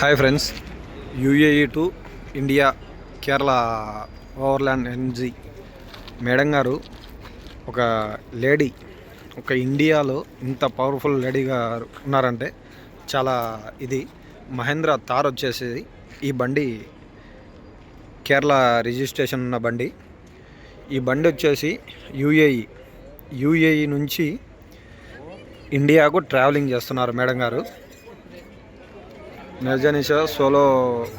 Hi friends, UAE to India Kerala overland ఎన్జీ madam గారు ఒక లేడీ, ఒక ఇండియాలో ఇంత పవర్ఫుల్ లేడీగా ఉన్నారంటే చాలా ఇది. మహేంద్ర థార్ వచ్చేసి ఈ బండి కేరళ రిజిస్ట్రేషన్ ఉన్న బండి. ఈ బండి వచ్చేసి యూఏఈ నుంచి ఇండియాకు ట్రావెలింగ్ చేస్తున్నారు మేడం గారు. నిర్జనిష సోలో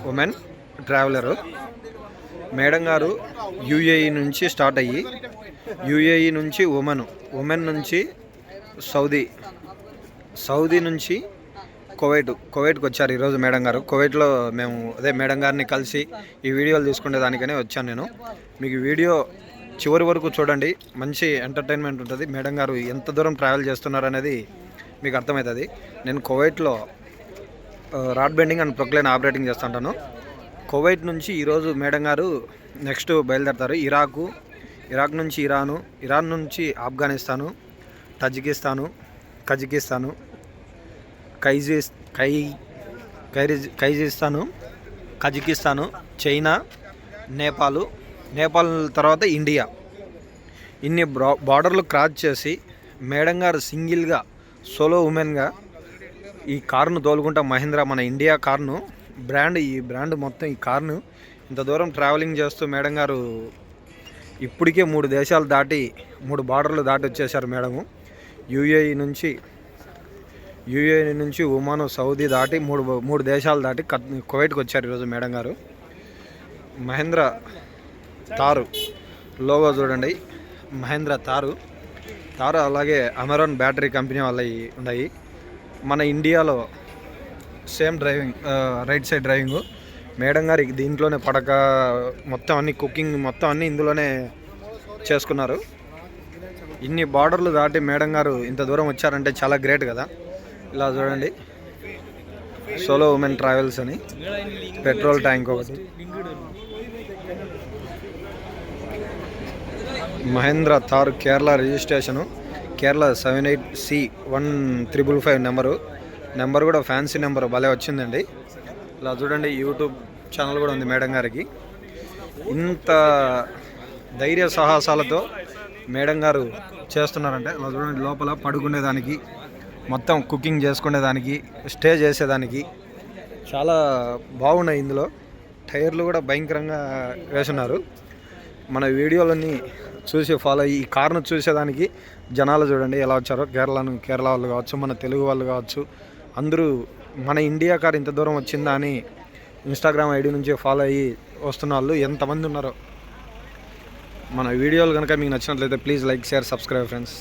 ఉమెన్ ట్రావెలరు మేడం గారు. యూఏఈ నుంచి స్టార్ట్ అయ్యి యూఏఈ నుంచి ఉమెన్ నుంచి సౌదీ నుంచి కువైట్కి వచ్చారు ఈరోజు మేడం గారు. కువైట్లో మేము మేడం గారిని కలిసి ఈ వీడియోలు తీసుకునే దానికనే వచ్చాను నేను. మీకు వీడియో చివరి వరకు చూడండి, మంచి ఎంటర్టైన్మెంట్ ఉంటుంది. మేడం గారు ఎంత దూరం ట్రావెల్ చేస్తున్నారు అనేది మీకు అర్థమవుతుంది. నేను కువైట్లో rod bending and Proclain operating చేస్తుంటాను. కువైట్ నుంచి ఈరోజు మేడం గారు నెక్స్ట్ బయలుదేరతారు. ఇరాక్ నుంచి ఇరాన్ నుంచి ఆఫ్ఘనిస్తాను, కజకిస్తాను, కజకిస్తాను, చైనా, నేపాల్ తర్వాత ఇండియా. ఇన్ని బార్డర్లు క్రాస్ చేసి మేడం గారు సింగిల్గా సోలో ఉమెన్గా ఈ కారును తోలుకుంటా మహీంద్రా మన ఇండియా కార్ను ఈ బ్రాండ్ మొత్తం ఈ కార్ను ఇంత దూరం ట్రావెలింగ్ చేస్తూ మేడం గారు ఇప్పటికే 3 దేశాలు దాటి 3 బార్డర్లు దాటి వచ్చేసారు మేడము. యూఏఈ నుంచి ఒమాను, సౌదీ దాటి 3 దేశాలు దాటి కువైట్కి వచ్చారు ఈరోజు మేడం గారు. మహేంద్ర థారు లోగో చూడండి, మహేంద్ర థారు. అలాగే అమెరాన్ బ్యాటరీ కంపెనీ వాళ్ళవి ఉన్నాయి. మన ఇండియాలో same driving, right side driving. Madam గారు దీంట్లోనే పడక మొత్తం అన్ని కుకింగ్ మొత్తం అన్నీ ఇందులోనే చేసుకున్నారు. ఇన్ని బార్డర్లు దాటి మేడం గారు ఇంత దూరం వచ్చారంటే చాలా గ్రేట్ కదా. ఇలా చూడండి, సోలో ఉమెన్ ట్రావెల్స్ అని పెట్రోల్ ట్యాంక్ ఒకటి. Mahindra Thar Kerala registration, Kerala 78C1555 number కూడా ఫ్యాన్సీ నెంబర్ భలే వచ్చిందండి. ఇలా చూడండి, యూట్యూబ్ ఛానల్ కూడా ఉంది మేడం గారికి. ఇంత ధైర్య సాహసాలతో మేడం గారు చేస్తున్నారంటే ఇలా చూడండి, లోపల పడుకునేదానికి, మొత్తం కుకింగ్ చేసుకునేదానికి, స్టే చేసేదానికి చాలా బాగున్నాయి. ఇందులో టైర్లు కూడా భయంకరంగా వేసున్నారు. మన వీడియోలన్నీ చూసి ఫాలో అయ్యి ఈ కార్ను చూసేదానికి జనాలు చూడండి ఎలా వచ్చారో. కేరళ వాళ్ళు కావచ్చు, మన తెలుగు వాళ్ళు కావచ్చు, అందరూ మన ఇండియా కార్ ఇంత దూరం వచ్చిందా అని ఇన్స్టాగ్రామ్ ఐడి నుంచి ఫాలో అయ్యి వస్తున్న వాళ్ళు ఎంతమంది ఉన్నారో. మన వీడియోలు కనుక మీకు నచ్చినట్లయితే please like, share, subscribe friends.